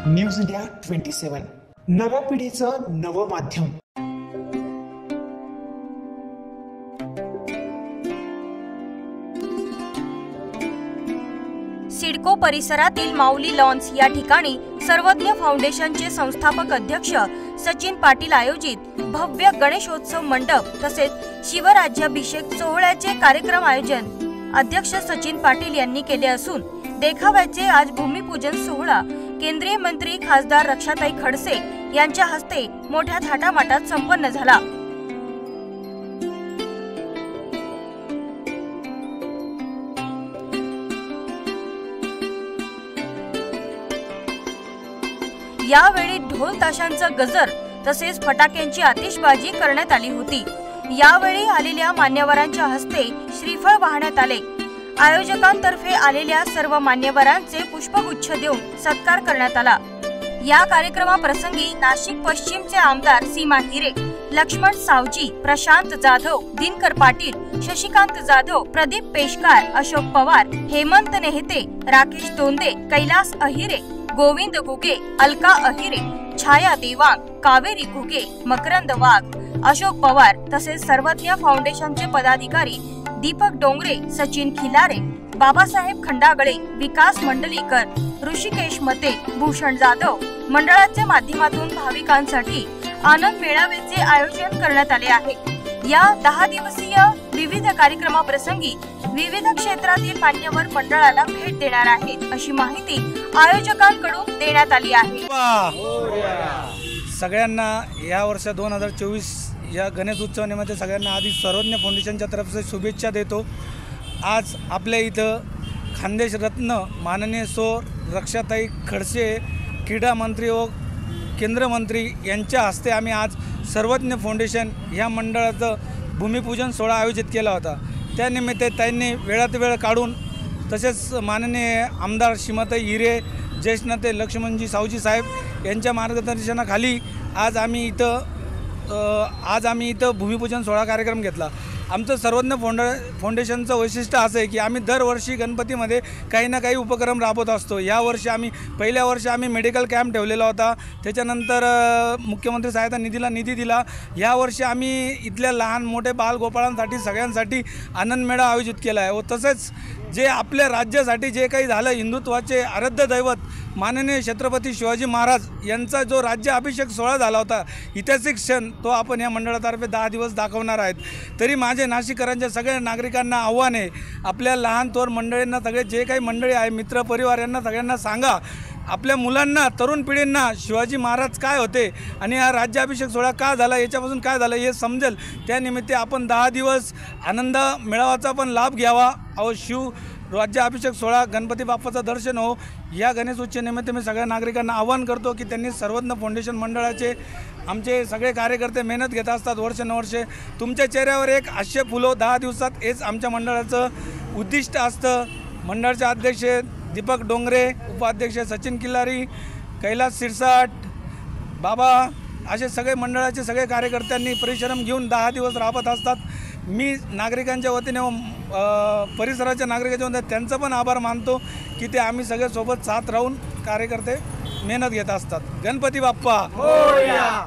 News India 27 नव्या पिढीचं नवं माध्यम। सिडको परिसरातील माऊली लॉन्स या ठिकाणी सर्वज्ञ फाउंडेशनचे संस्थापक अध्यक्ष सचिन पाटील आयोजित भव्य गणेशोत्सव मंडप तसेच शिवराज्याभिषेक सोहळ्याचे कार्यक्रम आयोजन अध्यक्ष सचिन पाटील यांनी केले असून देखाव्याचे आज भूमिपूजन सोहळा केंद्रीय मंत्री खासदार रक्षाताई खडसे यांच्या हस्ते मोठ्या थाटामाटात संपन्न झाला। यावेळी ढोल ताशांचा गजर तसेच फटाक्यांची आतिषबाजी करण्यात आली होती। यावेळी आलेल्या मान्यवरांच्या हस्ते श्रीफळ वाहण्यात आले। आयोजकांतर्फे आलेल्या सर्व मान्यवरांचे पुष्पगुच्छ देऊन सत्कार करण्यात आला। या कार्यक्रमाप्रसंगी नाशिक पश्चिमचे आमदार सीमा हिरे, लक्ष्मण सावजी, प्रशांत जाधव, दिनकर पाटील, शशिकांत जाधव, प्रदीप पेशकार, अशोक पवार, हेमंत नेहते, राकेश दोंदे, कैलास अहिरे, गोविंद घुगे, अलका अहिरे, छाया देवांग, कावेरी घुगे, मकरंद वाघ, अशोक पवार तसेच सर्वज्ञ फाउंडेशनचे पदाधिकारी दीपक डोंगरे, सचिन खिलारे, बाबासाहेब खंडागळे, विकास मंडलीकर, ऋषिकेश मते, भूषण जाधव मंडळाच्या माध्यमातून भाविकांसाठी आनंद मेळाव्याचे आयोजन करण्यात आले आहे। या 10 दिवसीय विविध कार्यक्रमाप्रसंगी विविध क्षेत्रातील मान्यवर मंडळाला भेट देणार आहेत अशी माहिती आयोजकांकडून देण्यात आली आहे। सगळ्यांना या वर्ष 2024 या गणेश उत्सवानिमित्त सगळ्यांना आधी सर्वज्ञ फाउंडेशनच्या तर्फे शुभेच्छा देतो। आज आपल्या इथं खानदेश रत्न माननीय सो रक्षाताई खडसे क्रीडा मंत्री व केंद्र मंत्री यांच्या हस्ते आम्ही आज सर्वज्ञ फाउंडेशन या मंडळाचं भूमिपूजन सोहळा आयोजित केला होता। त्यानिमित्त त्यांनी वेळात वेळ काढून तसेच माननीय आमदार श्रीमती हिरे, ज्येष्ठ नेते लक्ष्मणजी सावजी साहेब यांच्या मार्गदर्शनाखाली आज आम्ही इथं भूमिपूजन सोहळा कार्यक्रम घेतला। आमचं सर्वज्ञ फाउंडेशनचं वैशिष्ट्य असं आहे की आम्ही दरवर्षी गणपतीमध्ये काही ना काही उपक्रम राबवत असतो। यावर्षी पहिल्या वर्षी आम्ही मेडिकल कॅम्प ठेवलेला होता, त्याच्यानंतर मुख्यमंत्री सहायता निधीला निधी दिला। यावर्षी आम्ही इथल्या लहान मोठे बालगोपाळांसाठी सगळ्यांसाठी आनंद मेळा आयोजित केला आहे व तसेच जे आपल्या राज्यासाठी जे काही झालं हिंदुत्वाचे आराध्य दैवत माननीय छत्रपती शिवाजी महाराज यांचा जो राज्याभिषेक सोहळा झाला होता, ऐतिहासिक क्षण तो आपण या मंडळातर्फे 10 दिवस दाखवणार आहेत। तरी माझे नाशिककरांच्या सगळ्या नागरिकांना आव्हान आहे, आपल्या लहान थोर मंडळींना सगळे जे काही मंडळी आहे मित्र परिवार यांना सगळ्यांना सांगा, आपल्या मुलांना तरुण पिढींना शिवाजी महाराज काय होते आणि हा राज्याभिषेक सोहळा का झाला याच्यापासून काय झालं हे समजेल। त्यानिमित्त आपण 10 दिवस आनंद मेळाव्याचा पण लाभ घ्यावा व शिव राज्याभिषेक सोहळा गणपती बाप्पाचं दर्शन हो। या गणेश उत्सवानिमित्त मी सगळ्या नागरिकांना आवाहन करतो की त्यांनी सर्वज्ञ फाउंडेशन मंडळाचे आमचे सगळे कार्यकर्ते मेहनत घेत असतात वर्षानुवर्षे। तुमच्या चेहऱ्यावर एक हास्य फुलो 10 दिवसात हेच आमच्या मंडळाचं उद्दिष्ट असतं। मंडळाचे अध्यक्ष दीपक डोंगरे, उपाध्यक्ष सचिन खिलारी, कैलास सिरसाट, बाबा असे सगळे मंडळाचे सगळे कार्यकर्त्यांनी परिश्रम घेऊन 10 दिवस राबत असतात। मी नागरिकांच्या वतीने परिसराच्या नागरिकांच्या वतीने त्यांचं पण आभार मानतो की ते आम्ही सगळे सोबत साथ राहून कार्यकर्ते मेहनत घेत असतात। गणपती बाप्पा मोरया।